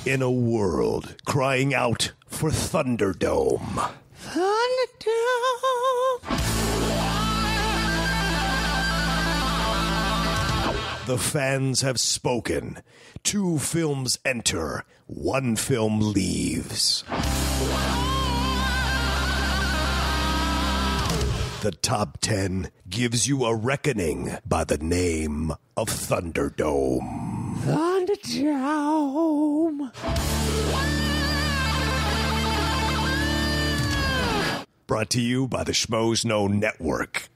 In a world crying out for Thunderdome. The fans have spoken. 2 films enter, 1 film leaves. The top 10 gives you a reckoning by the name of Thunderdome. Thunderdome. Brought to you by the Schmoes Know Network.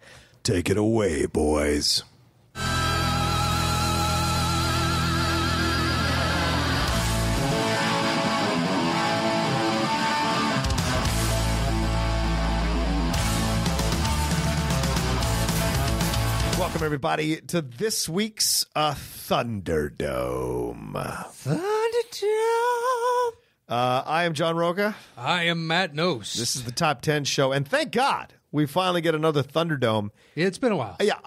Take it away, boys. Welcome, everybody, to this week's Thunderdome. Thunderdome. I am John Rocha. I am Matt Knost. This is the Top 10 show, and thank God we finally get another Thunderdome. It's been a while. Yeah,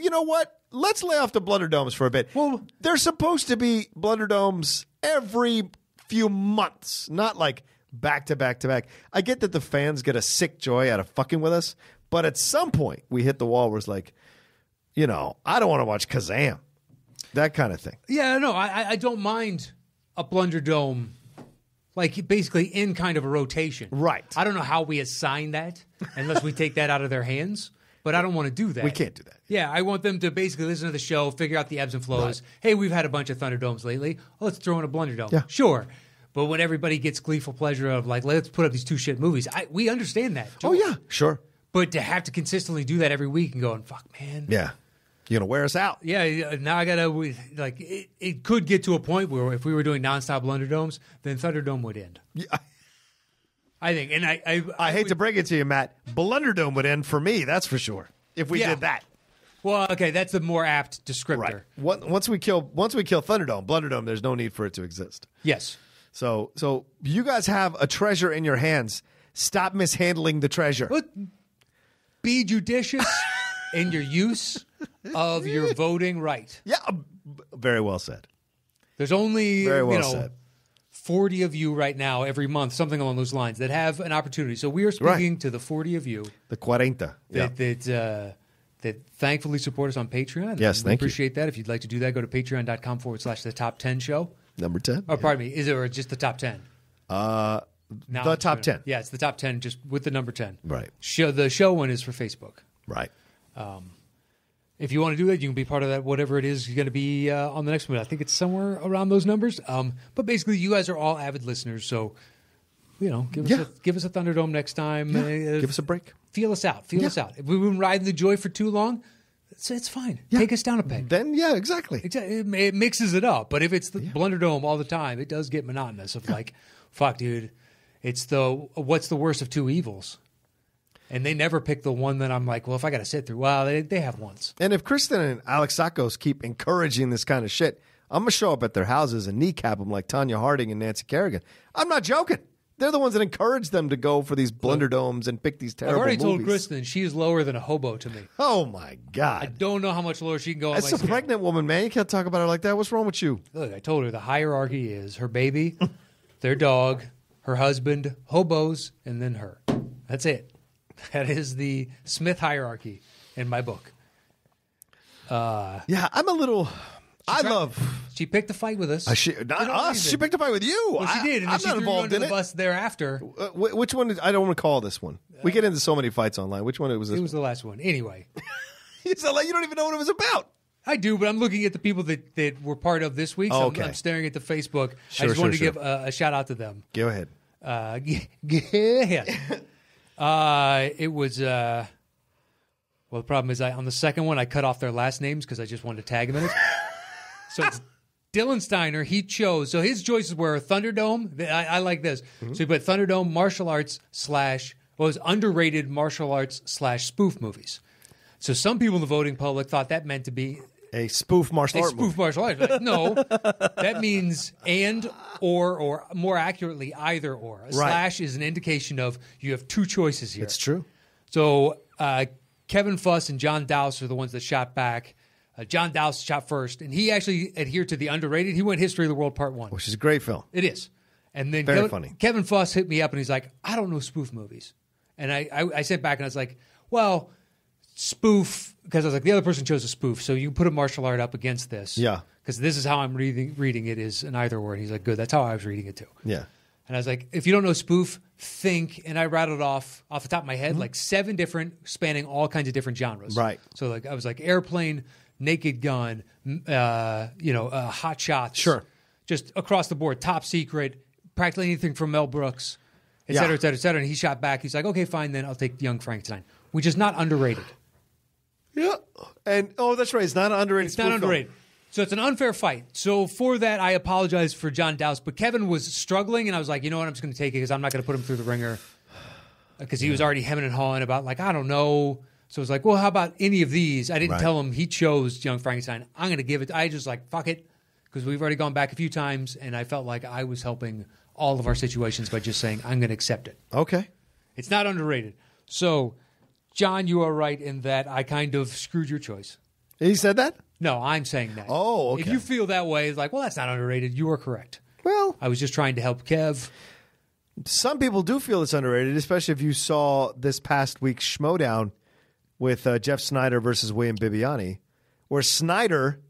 you know what? Let's lay off the Blunderdomes for a bit. Well, they're supposed to be Blunderdomes every few months, not like back to back to back. I get that the fans get a sick joy out of fucking with us, but at some point we hit the wall where it's like, you know, I don't want to watch Kazam. That kind of thing. Yeah, no, I don't mind a Blunderdome, like basically in kind of a rotation. Right. I don't know how we assign that unless we take that out of their hands, but I don't want to do that. We can't do that. Yeah, I want them to basically listen to the show, figure out the ebbs and flows. Right. Hey, we've had a bunch of Thunderdomes lately. Let's throw in a Blunderdome. Yeah. Sure. But when everybody gets gleeful pleasure of like, let's put up these 2 shit movies, we understand that. Oh, yeah, sure. But to have to consistently do that every week and going, fuck, man. Yeah. You're going to wear us out. Yeah, now I got to, like, it could get to a point where if we were doing nonstop Blunderdomes, then Thunderdome would end. Yeah. I think. And I hate to break it to you, Matt. Blunderdome would end for me, that's for sure, if we did that. Well, okay, that's the more apt descriptor. Right. Once we kill Thunderdome, Blunderdome, there's no need for it to exist. Yes. So you guys have a treasure in your hands. Stop mishandling the treasure. But be judicious in your use of your voting right. Yeah, very well said. There's only very well said. 40 of you right now every month, something along those lines, that have an opportunity. So we are speaking to the 40 of you. The 40. That thankfully support us on Patreon. Yes, thank you. Appreciate that. If you'd like to do that, go to patreon.com/the top 10 show. Number 10. Oh, pardon me. Is it or just the top 10? The top 10. Yeah, it's the top 10 just with the number 10. Right. The show one is for Facebook. Right. If you want to do that, you can be part of that, whatever it is you're going to be on the next one. I think it's somewhere around those numbers. But basically, you guys are all avid listeners, so give us a Thunderdome next time. Yeah. Give us a break. Feel us out. Us out. If we've been riding the joy for too long, it's fine. Yeah. Take us down a peg. Then, yeah, exactly. It mixes it up. But if it's the Blunderdome all the time, it does get monotonous of like, fuck, dude, it's what's the worst of 2 evils? And they never pick the one that I'm like, well, if I got to sit through, well, they have once. And if Kristen and Alex Sakos keep encouraging this kind of shit, I'm going to show up at their houses and kneecap them like Tanya Harding and Nancy Kerrigan. I'm not joking. They're the ones that encourage them to go for these Blunderdomes and pick these terrible movies. I've already told Kristen she is lower than a hobo to me. Oh, my God. I don't know how much lower she can go. That's a pregnant woman, man. You can't talk about her like that. What's wrong with you? Look, I told her the hierarchy is her baby, their dog, her husband, hobos, and then her. That's it. That is the Smith hierarchy in my book. Yeah, I'm a little... She picked a fight with us. Not us. She picked a fight with you. Well, she did. And I'm she not threw involved you in under it. the bus thereafter. Which one? I don't want to call this one. We get into so many fights online. Which one was this? It was the last one. Anyway. You sound like you don't even know what it was about. I do, but I'm looking at the people that were part of this week. So I'm staring at the Facebook. I just wanted to give a shout out to them. Go ahead. It was... well, the problem is on the second one, I cut off their last names because I just wanted to tag them in it. So it's Dylan Steiner. He chose. So his choices were Thunderdome. I like this. Mm-hmm. So he put Thunderdome, martial arts / underrated martial arts / spoof movies. So some people in the voting public thought that meant to be a spoof martial art. Martial arts. Like, no, that means or more accurately either or. A slash is an indication of you have 2 choices here. It's true. So Kevin Fuss and John Dowse are the ones that shot back. John Dowse shot first, and he actually adhered to the underrated. He went History of the World Part 1. Which is a great film. It is. And then Very funny. Kevin Fuss hit me up, and he's like, I don't know spoof movies. And I sat back, and I was like, well, spoof, because I was like, the other person chose a spoof, so you put a martial art up against this. Yeah. Because this is how I'm reading it is an either or. And he's like, good, that's how I was reading it too. Yeah. And I was like, if you don't know spoof, think, and I rattled off the top of my head, like 7 different, spanning all kinds of different genres. Right. So like I was like Airplane, Naked Gun, Hot Shots. Sure. Just across the board, Top Secret, practically anything from Mel Brooks, et cetera, et cetera, et cetera. And he shot back. He's like, okay, fine, then I'll take Young Frankenstein, which is not underrated. Yeah. And, that's right. It's not an underrated It's not underrated. Film. So it's an unfair fight. So for that, I apologize for John Dowse. But Kevin was struggling, and I was like, you know what? I'm just going to take it because I'm not going to put him through the ringer because he was already hemming and hawing about, like, I don't know. So I was like, well, how about any of these? I didn't tell him he chose Young Frankenstein. I'm going to give it. I just like, fuck it, because we've already gone back a few times, and I felt like I was helping all of our situations by just saying, I'm going to accept it. Okay. It's not underrated. So, John, you are right in that I kind of screwed your choice. He said that? No, I'm saying that. Oh, okay. If you feel that way, it's like, well, that's not underrated. You are correct. Well, I was just trying to help Kev. Some people do feel it's underrated, especially if you saw this past week's Schmodown with Jeff Snyder versus William Bibiani, where Snyder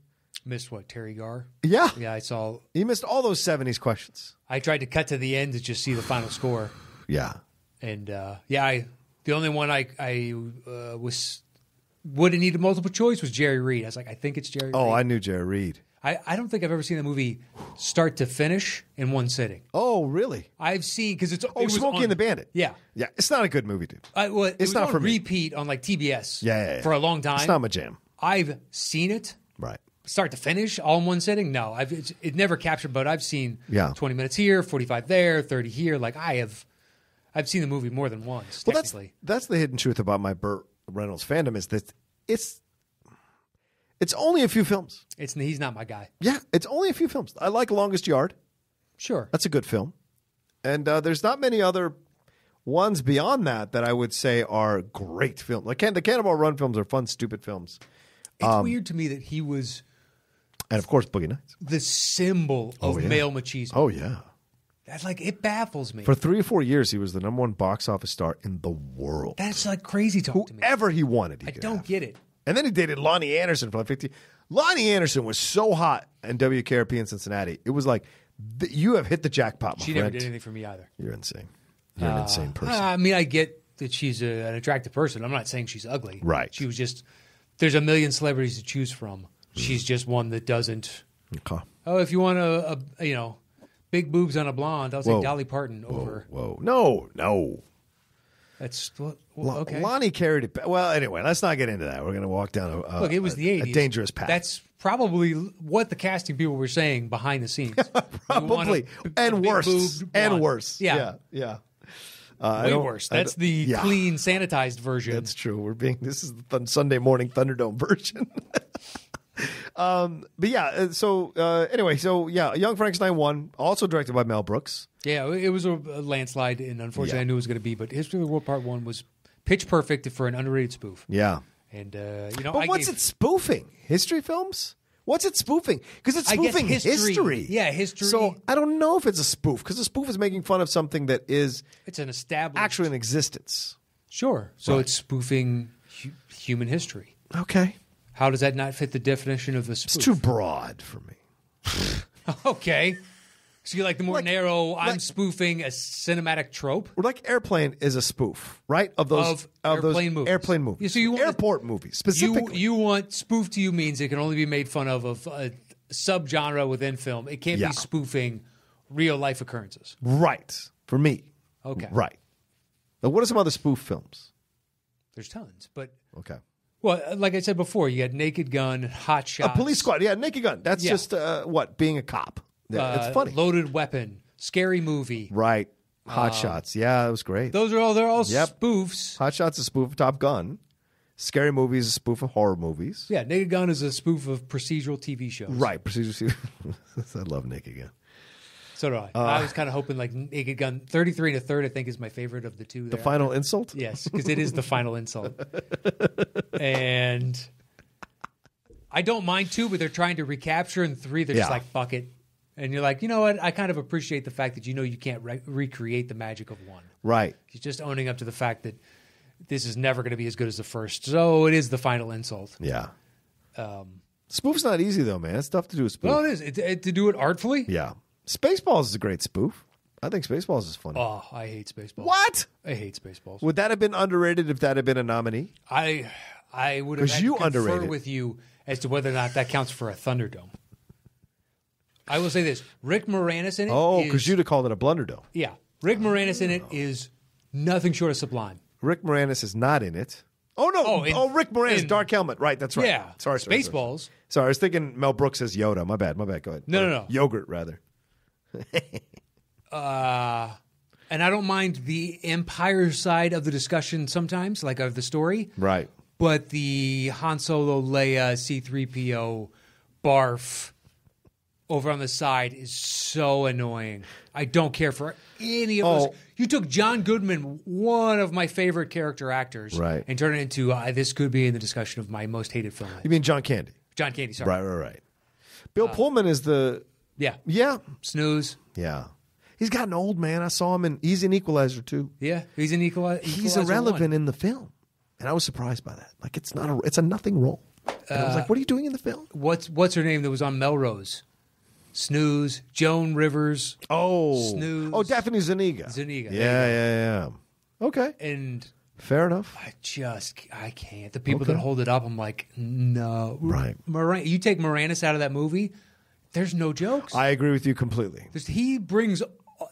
missed what, Teri Garr? Yeah. Yeah, I saw. He missed all those 70s questions. I tried to cut to the end to just see the final score. Yeah. And, the only one I would have needed multiple choice was Jerry Reed. I was like, I think it's Jerry Reed. Oh, I knew Jerry Reed. I don't think I've ever seen a movie start to finish in one sitting. Oh, really? I've seen, because it's... Oh, Smokey and the Bandit. Yeah. Yeah, it's not a good movie, dude. It's not on for me. repeat on like TBS Yeah. for a long time. It's not my jam. I've seen it. Right. Start to finish all in one sitting? No. It never captured, but I've seen 20 minutes here, 45 there, 30 here. Like I've seen the movie more than once, well, technically. That's the hidden truth about my Burt Reynolds fandom is that it's only a few films. He's not my guy. Yeah, it's only a few films. I like Longest Yard. Sure. That's a good film. And there's not many other ones beyond that I would say are great films. Like the Cannonball Run films are fun, stupid films. It's weird to me that he was... And, of course, Boogie Nights. The symbol of male machismo. Oh, yeah. That's like, it baffles me. For 3 or 4 years, he was the #1 box office star in the world. That's like crazy talk to me. Whoever he wanted, I don't get it. And then he dated Lonnie Anderson for like 15. Lonnie Anderson was so hot in WKRP in Cincinnati. It was like, you have hit the jackpot, my She friend. never did anything for me either. You're insane. You're an insane person. I mean, I get that she's an attractive person. I'm not saying she's ugly. Right. She was just, there's a million celebrities to choose from. She's just one that doesn't. Okay. Oh, if you want a big boobs on a blonde, I'll say Dolly Parton over. Whoa. No. That's okay. Lonnie carried it. Well, anyway, let's not get into that. We're going to walk down Look, it was the 80s. A dangerous path. That's probably what the casting people were saying behind the scenes. Probably. And worse. And worse. Yeah. Way worse. That's the clean, sanitized version. That's true. This is the Sunday morning Thunderdome version. Young Frankenstein won, also directed by Mel Brooks. Yeah, it was a landslide, and unfortunately I knew it was going to be, but History of the World Part 1 was pitch perfect for an underrated spoof. Yeah. And, but what's it spoofing? History films? What's it spoofing? Because it's spoofing history. Yeah, history. So I don't know if it's a spoof, because a spoof is making fun of something that is it's an established actually in existence. Sure. So it's spoofing human history. Okay. How does that not fit the definition of a spoof? It's too broad for me. Okay. So you like the more narrow, I'm spoofing a cinematic trope? Like Airplane is a spoof, right? Of those airplane movies. Airplane movies. Yeah, so you want airport movies, specifically. You want spoof to you means it can only be made fun of a subgenre within film. It can't be spoofing real life occurrences. Right. For me. Okay. Right. Now, what are some other spoof films? There's tons, but... Okay. Well, like I said before, you got Naked Gun, Hot Shots. A Police Squad. Yeah, Naked Gun. That's just, being a cop. Yeah, it's funny. Loaded Weapon, Scary Movie. Right. Hot Shots. Yeah, it was great. They're all spoofs. Hot Shots is a spoof of Top Gun. Scary Movie is a spoof of horror movies. Yeah, Naked Gun is a spoof of procedural TV shows. Right. Procedural TV. I love Naked Gun. So do I. I was kind of hoping like Naked Gun 33 and a Third, I think, is my favorite of the two. The final insult? Yes, because it is the final insult. And I don't mind 2, but they're trying to recapture, and 3, they're just like, fuck it. And you're like, you know what? I kind of appreciate the fact that you can't recreate the magic of 1. Right. He's just owning up to the fact that this is never going to be as good as the first. So it is the final insult. Yeah. Spoof's not easy, though, man. It's tough to do a spoof. Well, it is. To do it artfully? Yeah. Spaceballs is a great spoof. I think Spaceballs is funny. Oh, I hate Spaceballs. What? I hate Spaceballs. Would that have been underrated if that had been a nominee? I would have had to confer underrated with you as to whether or not that counts for a Thunderdome. I will say this. Rick Moranis in it Oh, because you'd have called it a Blunderdome. Yeah. Rick Moranis in it is nothing short of sublime. Rick Moranis is not in it. Oh, no. Rick Moranis, Dark Helmet. Right, that's right. Yeah. Sorry. Spaceballs. Sorry, I was thinking Mel Brooks as Yoda. My bad. Go ahead. No. Yogurt, rather. And I don't mind the Empire side of the discussion sometimes, like of the story. Right. But the Han Solo, Leia, C-3PO, barf over on the side is so annoying. I don't care for any of those. You took John Goodman, one of my favorite character actors, right, and turned it into this could be in the discussion of my most hated film. You mean John Candy? John Candy, sorry. Right. Bill Pullman is the... Yeah. Snooze. Yeah. He's gotten old, man. I saw him he's an Equalizer, too. Yeah, he's an Equalizer. He's irrelevant in the film. And I was surprised by that. Like, it's a nothing role. And I was like, what are you doing in the film? What's her name that was on Melrose? Snooze. Joan Rivers. Snooze. Oh, Daphne Zuniga. Yeah. Okay. And fair enough. I can't. The people that hold it up, I'm like, no. Right. You take Moranis out of that movie, there's no jokes. I agree with you completely. He brings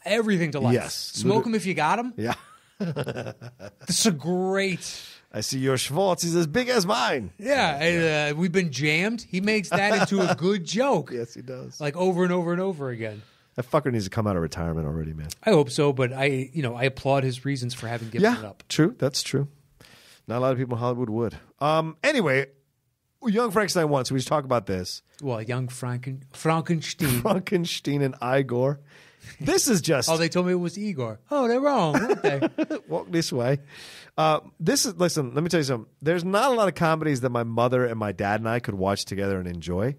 everything to life. Yes. Smoke him if you got him. Yeah. This is a great... I see your Schwartz is as big as mine. Yeah, we've been jammed. He makes that into a good joke. Yes, he does. Like over and over and over again. That fucker needs to come out of retirement already, man. I hope so, but I applaud his reasons for having given it up. True. That's true. Not a lot of people in Hollywood would. Anyway, Young Frankenstein won, so we should talk about this. Well, Young Frankenstein. Frankenstein and Igor. This is just... they told me it was Igor. Oh, they're wrong, weren't they? Walk this way. Listen, let me tell you something. There's not a lot of comedies that my mother and my dad and I could watch together and enjoy.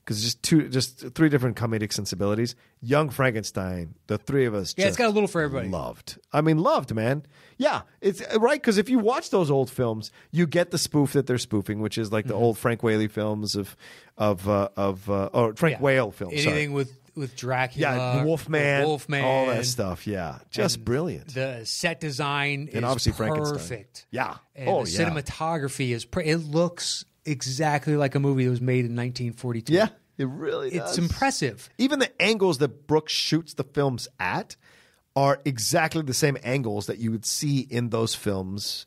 Because just 3 different comedic sensibilities. Young Frankenstein, the 3 of us it's got a little for everybody. Loved. I mean, loved, man. Yeah, it's right, because if you watch those old films, you get the spoof that they're spoofing, which is like the old Frank Whaley films or Frank Whale films. Anything with Dracula. Wolfman, all that stuff. Yeah, just brilliant. The set design and is obviously perfect. Yeah. And the cinematography is it looks exactly like a movie that was made in 1942. Yeah, it really does. It's impressive. Even the angles that Brooks shoots the films at are exactly the same angles that you would see in those films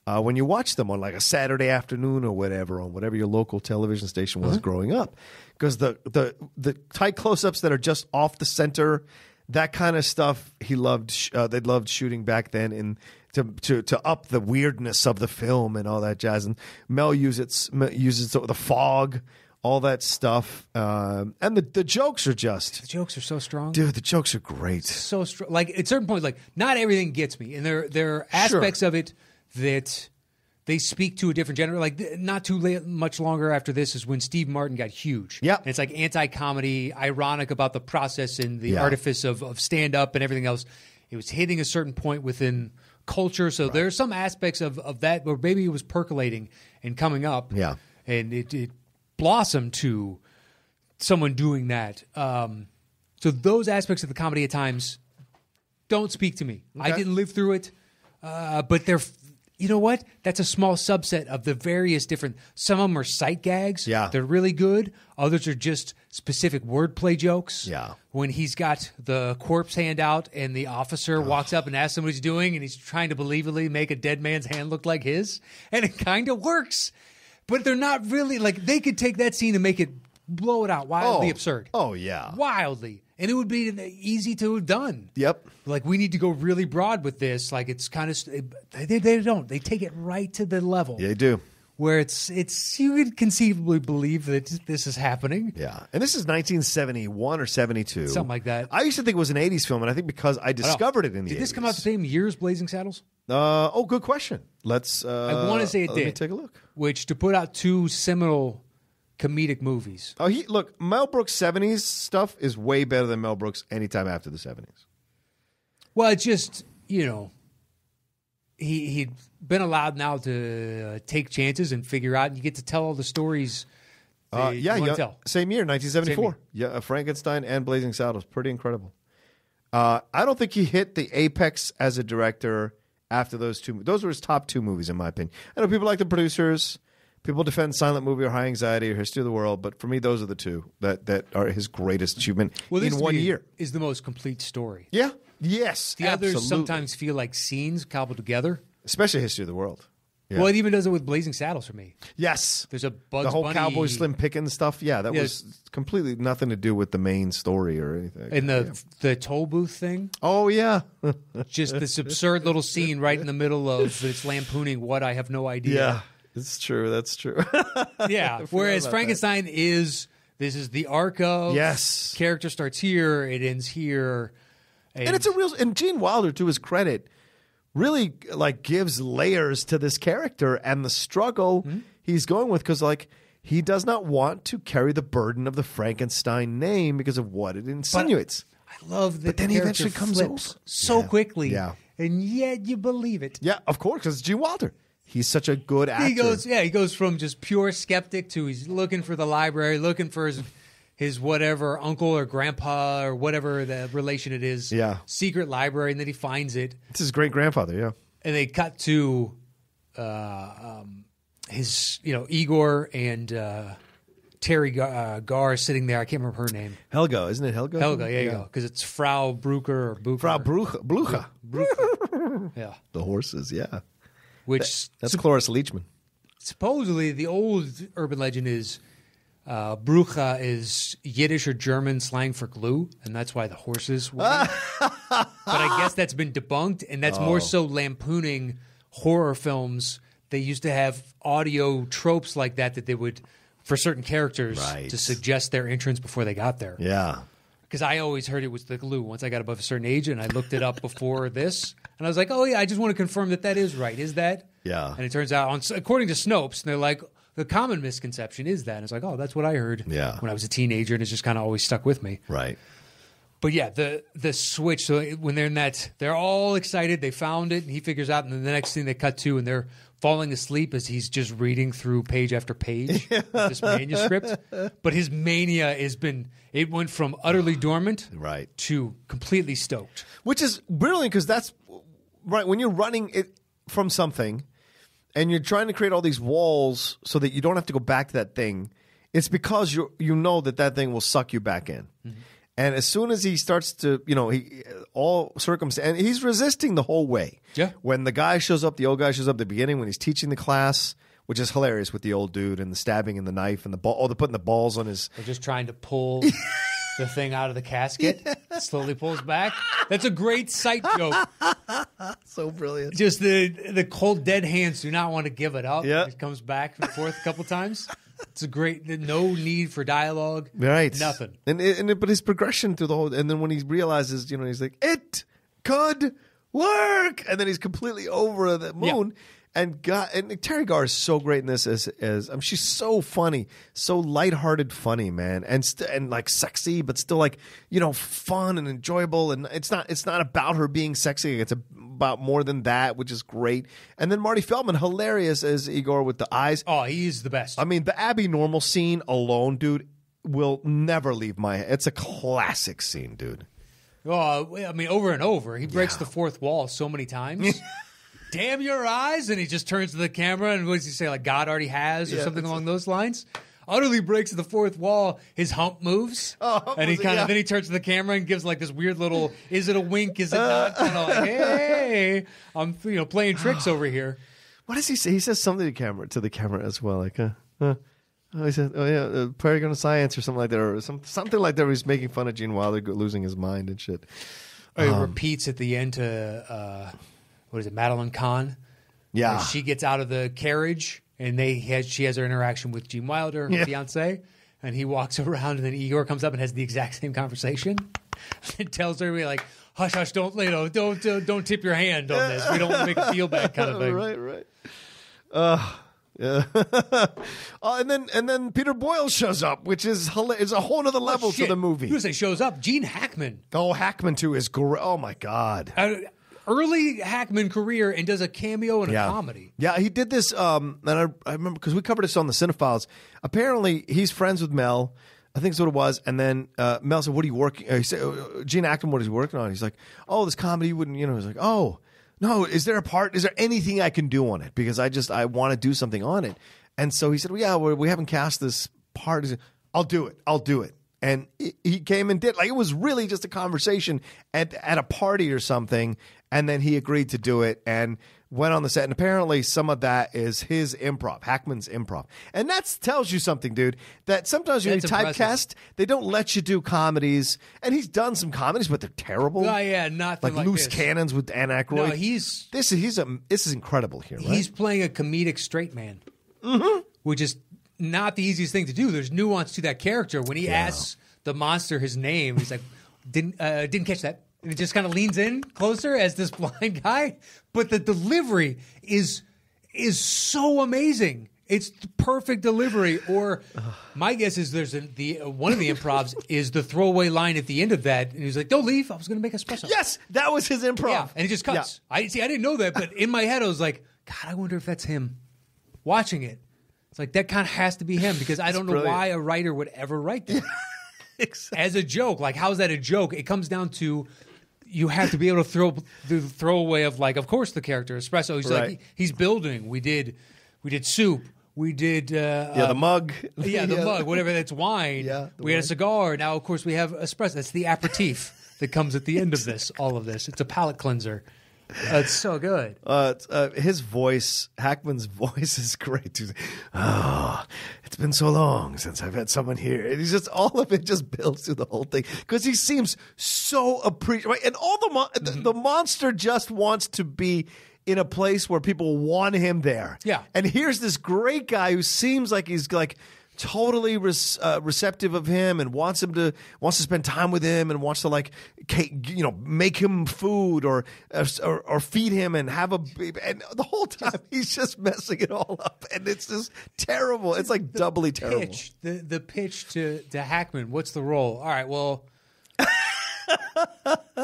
when you watch them on like a Saturday afternoon or whatever, on whatever your local television station was growing up. Because the tight close-ups that are just off the center, that kind of stuff he loved. They loved shooting back then, and to up the weirdness of the film and all that jazz. And Mel uses the fog, all that stuff, and the jokes are just... The jokes are so strong. Dude, the jokes are great. So strong. Like, at certain points, like, not everything gets me. And there are aspects of it that they speak to a different genre. Like, not too much longer after this is when Steve Martin got huge. Yeah. And it's like anti-comedy, ironic about the process and the artifice of stand-up and everything else. It was hitting a certain point within culture. So there are some aspects of that where maybe it was percolating and coming up. Yeah. And it blossomed to someone doing that. So those aspects of the comedy at times don't speak to me. Okay. I didn't live through it, but they're... You know what? That's a small subset of the various different... Some of them are sight gags. Yeah. They're really good. Others are just specific wordplay jokes. Yeah. When he's got the corpse hand out and the officer walks up and asks him what he's doing and he's trying to believably make a dead man's hand look like his. And it kind of works. But they're not really... Like, they could take that scene and make it... Blow it out. Wildly absurd. Oh, yeah. Wildly. And it would be easy to have done. Yep. Like, we need to go really broad with this. Like, it's kind of... They don't. They take it right to the level. Yeah, they do. Where it's you could conceivably believe that this is happening. Yeah. And this is 1971 or 72. Something like that. I used to think it was an 80s film, and I think because I discovered it in the 80s. Did this come out the same year as Blazing Saddles? Good question. Let's... I want to say it did. Let me take a look. Which, to put out 2 seminal comedic movies. Oh, look, Mel Brooks' 70s stuff is way better than Mel Brooks anytime after the 70s. Well, it's just, he'd been allowed now to take chances and figure out, and you get to tell all the stories you want to tell. Same year, 1974. Yeah, Frankenstein and Blazing Saddles. Pretty incredible. I don't think he hit the apex as a director after those two. Those were his top two movies, in my opinion. I know people like The Producers. People defend Silent Movie or High Anxiety or History of the World, but for me, those are the two that are his greatest achievement in 1 year. Is the most complete story. Yeah. Yes. The others sometimes feel like scenes cobbled together. Especially History of the World. Yeah. Well, it even does it with Blazing Saddles for me. Yes. There's a Bugs the whole Bunny, Cowboy Slim Pickens stuff. Yeah, that was completely nothing to do with the main story or anything. And the toll booth thing. Oh, yeah. Just this absurd little scene right in the middle of it's lampooning what I have no idea. Yeah, it's true. That's true. Yeah. Whereas Frankenstein this is the arc of character starts here, it ends here. And it's and Gene Wilder, to his credit, really gives layers to this character and the struggle he's going with, because he does not want to carry the burden of the Frankenstein name because of what it insinuates. But I love that. But then he eventually comes over so quickly, and yet you believe it. Yeah, of course, because it's Gene Wilder. He's such a good actor. He goes from just pure skeptic to he's looking for the library, looking for his whatever uncle or grandpa or whatever the relation it is, secret library, and then he finds it. It's his great grandfather, yeah. And they cut to his, Igor and Teri Garr sitting there. I can't remember her name. Helga, isn't it Helga? Helga, yeah, you go. Because it's Frau Brucker or Bucher. Frau Brucher. Yeah. The horses, yeah. That's Cloris Leachman. Supposedly, the old urban legend is Brucha is Yiddish or German slang for glue, and that's why the horses were. But I guess that's been debunked, and that's more so lampooning horror films. They used to have audio tropes like that they would, for certain characters, to suggest their entrance before they got there. Yeah. Because I always heard it was the glue once I got above a certain age, and I looked it up before this, and I was like, oh, yeah, I just want to confirm that is right. Is that? Yeah. And it turns out, according to Snopes, they're like, the common misconception is that. And it's like, oh, that's what I heard when I was a teenager, and it's just kind of always stuck with me. Right. But yeah, the switch, so when they're in that, they're all excited, they found it, and he figures out, and then the next thing they cut to, and they're falling asleep as he's just reading through page after page of this manuscript. But his mania it went from utterly dormant to completely stoked. Which is brilliant, because that's right, when you're running it from something and you're trying to create all these walls so that you don't have to go back to that thing, it's because you know that thing will suck you back in. Mm-hmm. And as soon as he starts to, and he's resisting the whole way. Yeah. When the guy shows up, the old guy shows up at the beginning when he's teaching the class, which is hilarious with the old dude and the stabbing and the knife and the ball. Oh, they're putting the balls on his. They're just trying to pull the thing out of the casket. Slowly pulls back. That's a great sight joke. So brilliant. Just the cold dead hands do not want to give it up. Yeah. It comes back and forth a couple times. It's a great, no need for dialogue. Right. Nothing. But his progression through the whole, and then when he realizes, he's like, it could work. And then he's completely over the moon. Yeah. And Teri Garr is so great in this as she's so funny, so lighthearted funny, man, and sexy, but still fun and enjoyable. And it's not about her being sexy; it's about more than that, which is great. And then Marty Feldman, hilarious as Igor with the eyes. Oh, he's the best. I mean, the Abby Normal scene alone, dude, will never leave my head. It's a classic scene, dude. Oh, I mean, over and over, he breaks the fourth wall so many times. Damn your eyes, and he just turns to the camera, and what does he say, like God already has, or something along those lines? Utterly breaks the fourth wall. His hump moves, and he then he turns to the camera and gives this weird little, is it a wink, is it not? Kind of like, hey, I'm playing tricks over here. What does he say? He says something to the camera as well, like, he said, oh yeah, Paragon of Science or something like that, or something like that. Where he's making fun of Gene Wilder losing his mind and shit. Or he repeats at the end to. What is it, Madeline Kahn? Yeah. When she gets out of the carriage, and she has her interaction with Gene Wilder, her fiance, and he walks around, and then Igor comes up and has the exact same conversation. And tells her, like, hush, hush, don't don't tip your hand on this. We don't make it feel bad, kind of thing. Right. And then Peter Boyle shows up, which is a whole other level to the movie. Who say shows up? Gene Hackman. Oh, Hackman too is great. Oh my God. Early Hackman career and does a cameo in a comedy. Yeah, he did this. And I remember because we covered this on the Cinephiles. Apparently, he's friends with Mel. I think that's what it was. And then Mel said, "What are you working?" He said, "Gene Hackman, what is he working on?" He's like, "Oh, this comedy wouldn't." He's like, "Oh, no. Is there anything I can do on it? Because I want to do something on it." And so he said, "Well, yeah, we haven't cast this part." He said, I'll do it. And he came and did. Like, it was really just a conversation at a party or something. And then he agreed to do it and went on the set. And apparently some of that is his improv, Hackman's improv. And that tells you something, dude, that sometimes when you typecast, they don't let you do comedies. And he's done some comedies, but they're terrible. Oh, yeah, nothing like Loose Cannons with Dan Aykroyd. No, this is incredible here, right? He's playing a comedic straight man, which is not the easiest thing to do. There's nuance to that character. When he asks the monster his name, he's like, didn't catch that. And it just kind of leans in closer as this blind guy. But the delivery is so amazing. It's the perfect delivery. Or my guess is there's one of the improvs is the throwaway line at the end of that. And he's like, "Don't leave. I was going to make espresso." Yes, that was his improv. Yeah, and it just cuts. Yeah. I didn't know that, but in my head I was like, God, I wonder if that's him watching it. It's like that kind of has to be him because I don't know why a writer would ever write that. Exactly. As a joke. Like, how is that a joke? It comes down to you have to be able to throw the throwaway of, like, of course the character espresso. He's like he's building. We did soup. We did the mug. Yeah, the mug. Whatever that's wine. Yeah, we had a cigar. Now of course we have espresso. That's the aperitif that comes at the end of this. All of this. It's a palate cleanser. It's so good. His voice, Hackman's voice, is great. He's like, "Oh, it's been so long since I've had someone here." And he's just all of it just builds through the whole thing because he seems so appreciative. Right? And all the monster just wants to be in a place where people want him there. Yeah. And here's this great guy who seems like he's like totally receptive of him and wants to spend time with him and wants to, like, make him food or feed him and have a baby. And the whole time he's just messing it all up, and it's just terrible. It's like doubly terrible. The pitch to Hackman. What's the role? All right, well,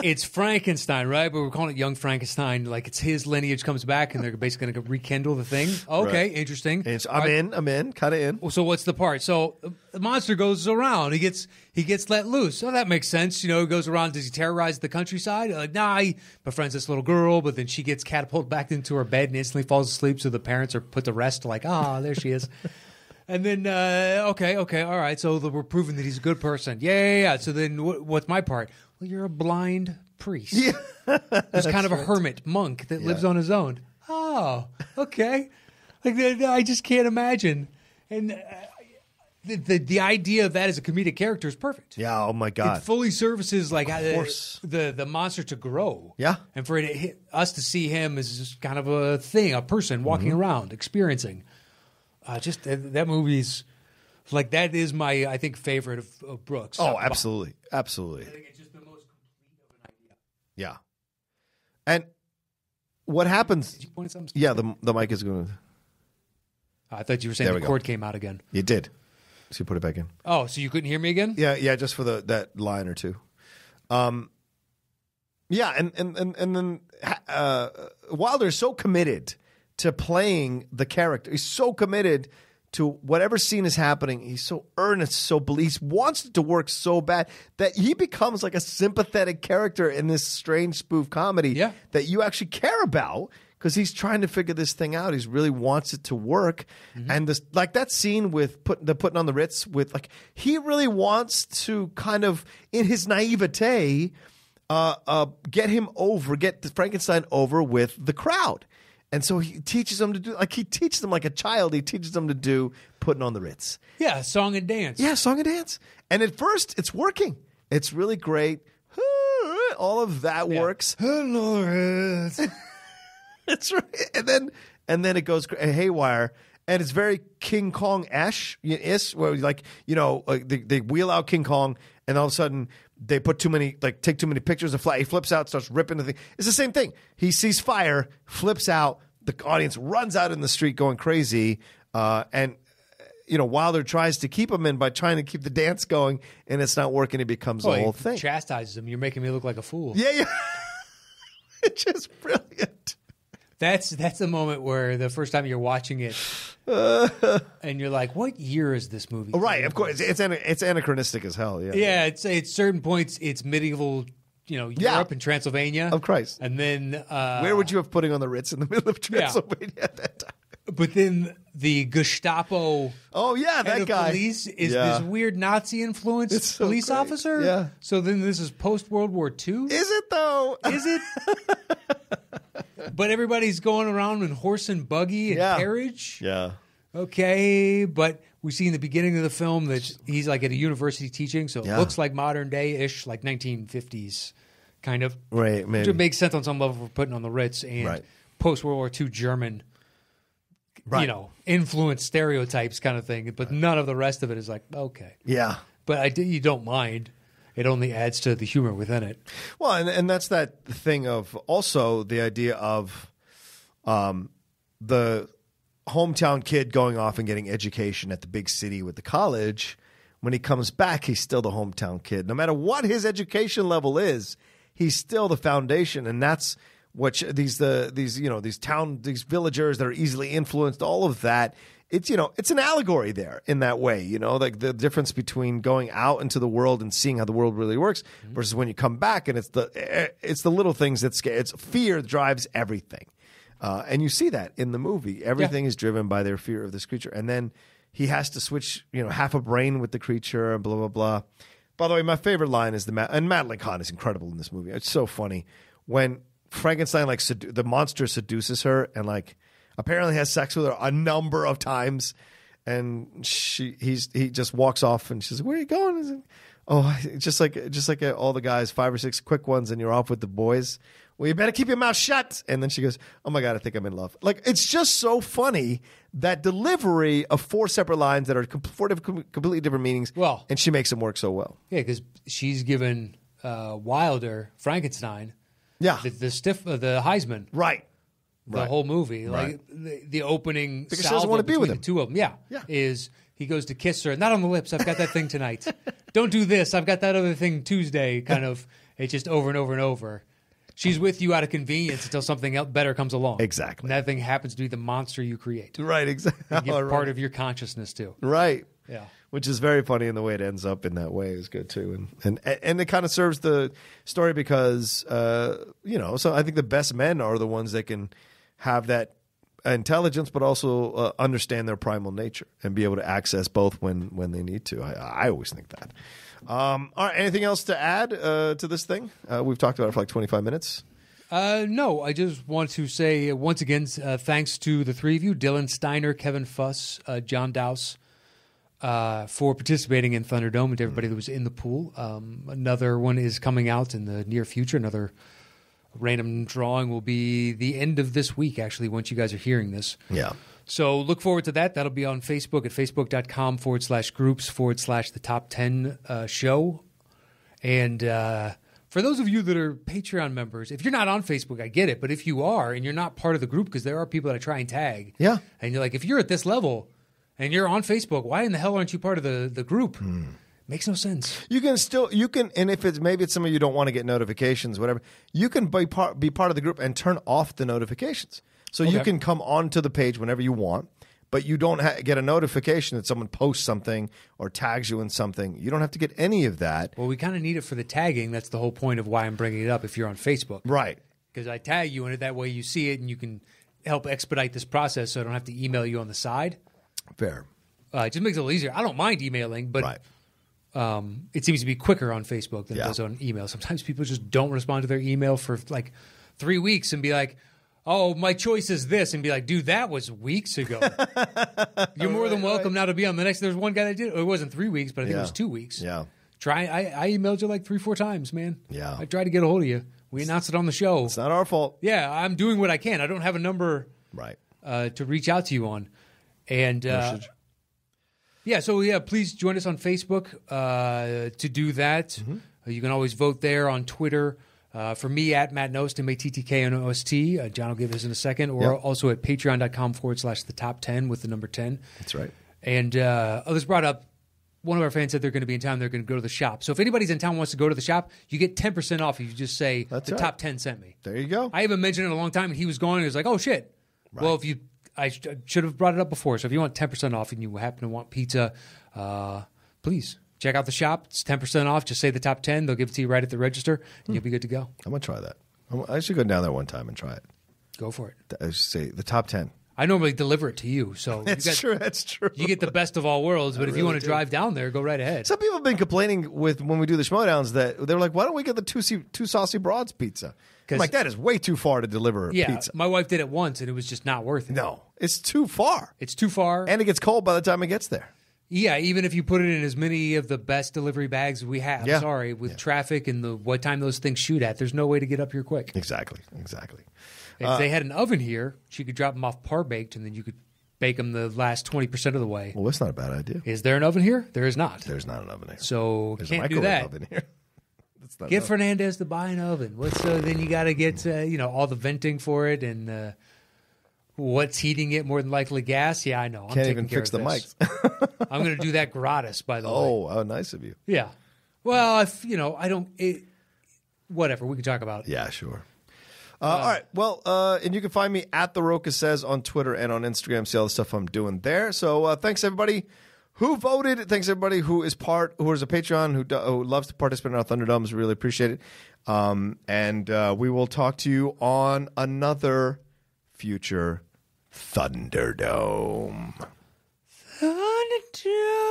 it's Frankenstein, right? But we're calling it Young Frankenstein. Like, it's his lineage comes back, and they're basically going to rekindle the thing. Okay, right. Interesting. I'm in, kind of in. So what's the part? So the monster goes around. He gets let loose. So that makes sense. He goes around. Does he terrorize the countryside? Like, nah, he befriends this little girl, but then she gets catapulted back into her bed and instantly falls asleep. So the parents are put to rest. Like, there she is. And then, okay, all right. So we're proving that he's a good person. Yeah. So then what's my part? Well, you're a blind priest. Yeah. Who's kind of a hermit monk that lives on his own. Oh, okay. Like, I just can't imagine. And the idea of that as a comedic character is perfect. Yeah, oh my God. It fully services, like, the monster to grow. Yeah. And for us to see him as just kind of a thing, a person walking around, experiencing. Just that movie's like, that is my, I think, favorite of Brooks. Oh, absolutely. Absolutely. I think it's just the most complete of an idea. Yeah. And what happens? Did you point at something? Yeah, the mic is going to. I thought you were saying the cord came out again. You did. So you put it back in. Oh, so you couldn't hear me again? Yeah, just for that line or two. Yeah, and then Wilder's so committed to playing the character. He's so committed to whatever scene is happening. He's so earnest, he wants it to work so bad that he becomes like a sympathetic character in this strange spoof comedy that you actually care about because he's trying to figure this thing out. He really wants it to work. And this, like that scene with putting on the Ritz, with, like, he really wants to kind of, in his naivete, get Frankenstein over with the crowd. And so he teaches them to do, like, a child. He teaches them to do putting on the Ritz. Yeah, song and dance. Yeah, song and dance. And at first, it's working. It's really great. All of that works. Dolores. That's right. And then it goes haywire. And it's very King Kong-ish, where, like, they wheel out King Kong, and all of a sudden they take too many pictures of fly. He flips out, starts ripping the thing. It's the same thing. He sees fire, flips out. The audience runs out in the street going crazy. And Wilder tries to keep him in by trying to keep the dance going, and it's not working. It becomes a whole thing. Chastises him. You're making me look like a fool. Yeah. It's just brilliant. That's the moment where the first time you're watching it, and you're like, "What year is this movie?" Right, of course, it's anachronistic as hell. Yeah, yeah. It's certain points. It's medieval, Europe and Transylvania. Of Christ. And then where would you have putting on the Ritz in the middle of Transylvania at that time? But then the Gestapo. Oh yeah, head that of guy. Police is this weird Nazi influenced police officer. Yeah. So then this is post World War II. Is it though? Is it? But everybody's going around in horse and buggy and carriage. Yeah. Okay, but we see in the beginning of the film that he's like at a university teaching, so it looks like modern day-ish, like 1950s kind of. Right, maybe. Which makes sense on some level for putting on the Ritz and post-World War II German, influence stereotypes kind of thing. But none of the rest of it is like, okay. Yeah. But you don't mind. It only adds to the humor within it. Well, and that's that thing of also the idea of the hometown kid going off and getting education at the big city with the college. When he comes back, he's still the hometown kid. No matter what his education level is, he's still the foundation, and that's what these villagers that are easily influenced. All of that. It's it's an allegory there in that way, like the difference between going out into the world and seeing how the world really works versus when you come back and it's the little things that scare. It's fear drives everything, and you see that in the movie. Everything is driven by their fear of this creature, and then he has to switch half a brain with the creature and blah blah blah. By the way, my favorite line is and Madeline Kahn is incredible in this movie. It's so funny when Frankenstein the monster seduces her and apparently has sex with her a number of times, and he just walks off, and she's like, "Where are you going?" Just like all the guys, 5 or 6 quick ones, and you're off with the boys. Well, you better keep your mouth shut. And then she goes, "Oh my God, I think I'm in love." It's just so funny, that delivery of 4 separate lines that are 4 completely different meanings. Well, and she makes them work so well. Yeah, because she's given Wilder Frankenstein, the Heisman, right. The whole movie, the opening because she doesn't want to be with him. The two of them, is he goes to kiss her, not on the lips. I've got that thing tonight. Don't do this. I've got that other thing Tuesday. Kind of, it's just over and over and over. She's with you out of convenience until something else better comes along. Exactly. And that thing happens to be the monster you create. Right. Exactly. And give part of your consciousness too. Right. Yeah. Which is very funny, and the way it ends up in that way is good too, and it kind of serves the story because so I think the best men are the ones that can have that intelligence, but also understand their primal nature and be able to access both when they need to. I always think that. All right, anything else to add to this thing? We've talked about it for 25 minutes. No, I just want to say once again, thanks to the 3 of you, Dylan Steiner, Kevin Fuss, John Dowse, for participating in Thunderdome, and to everybody that was in the pool. Another one is coming out in the near future. Another random drawing will be the end of this week, actually, once you guys are hearing this. Yeah. So look forward to that. That'll be on Facebook at facebook.com/groups/the top 10 show. And for those of you that are Patreon members, if you're not on Facebook, I get it. But if you are and you're not part of the group, because there are people that I try and tag. Yeah. And you're like, if you're at this level and you're on Facebook, why in the hell aren't you part of the group? Makes no sense. You can, and if it's some of you don't want to get notifications, whatever, you can be part of the group and turn off the notifications. So you can come onto the page whenever you want, but you don't get a notification that someone posts something or tags you in something. You don't have to get any of that. Well, we kind of need it for the tagging. That's the whole point of why I'm bringing it up if you're on Facebook. Right. Because I tag you in it. That way you see it and you can help expedite this process so I don't have to email you on the side. Fair. It just makes it a little easier. I don't mind emailing, but it seems to be quicker on Facebook than it does on email. Sometimes people just don't respond to their email for 3 weeks and be like, "Oh, my choice is this," and be like, "Dude, that was weeks ago." You're more than welcome now to be on the next. There's one guy that did. It wasn't 3 weeks, but I think it was 2 weeks. Yeah. I emailed you 3-4 times, man. Yeah. I tried to get a hold of you. We announced it on the show. It's not our fault. Yeah, I'm doing what I can. I don't have a number to reach out to you on. And please join us on Facebook to do that. Mm-hmm. You can always vote there on Twitter. For me, at Matt Knost, MATTKNOST. John will give us in a second. Or also at patreon.com/the top 10 with the number 10. That's right. And others brought up, one of our fans said they're going to be in town. They're going to go to the shop. So if anybody's in town and wants to go to the shop, you get 10% off if you just say, top 10 sent me. There you go. I haven't mentioned it in a long time, and he was going, and he was like, oh, shit. Right. Well, I should have brought it up before. So if you want 10% off and you happen to want pizza, please check out the shop. It's 10% off. Just say the top 10. They'll give it to you right at the register, and you'll be good to go. I'm going to try that. I should go down there one time and try it. Go for it. I should say the top 10. I normally deliver it to you, so That's true. You get the best of all worlds. But if you want to drive down there, go right ahead. Some people have been complaining when we do the Schmoedowns that they're like, "Why don't we get the two saucy broads pizza?" I'm like, that is way too far to deliver pizza. My wife did it once, and it was just not worth it. No, it's too far. It's too far, and it gets cold by the time it gets there. Yeah, even if you put it in as many of the best delivery bags we have. Yeah. Sorry, with traffic and what time those things shoot at, there's no way to get up here quick. Exactly. If they had an oven here, she could drop them off par-baked, and then you could bake them the last 20% of the way. Well, that's not a bad idea. Is there an oven here? There is not. There's not an oven here. So There's can't do that. Oven here. Get Fernandez to buy an oven. Then you got to get all the venting for it and what's heating it. More than likely gas. Yeah, I know. I'm Can't taking even care fix of the this. mics. I'm going to do that gratis. By the way. Oh, how nice of you. Yeah. Well, I don't. Whatever. We can talk about it. Yeah, sure. All right. Well, and you can find me at The Rocha Says on Twitter and on Instagram. See all the stuff I'm doing there. So thanks, everybody who voted. Thanks, everybody who is a Patreon, who loves to participate in our Thunderdomes. We really appreciate it. And we will talk to you on another future Thunderdome. Thunderdome.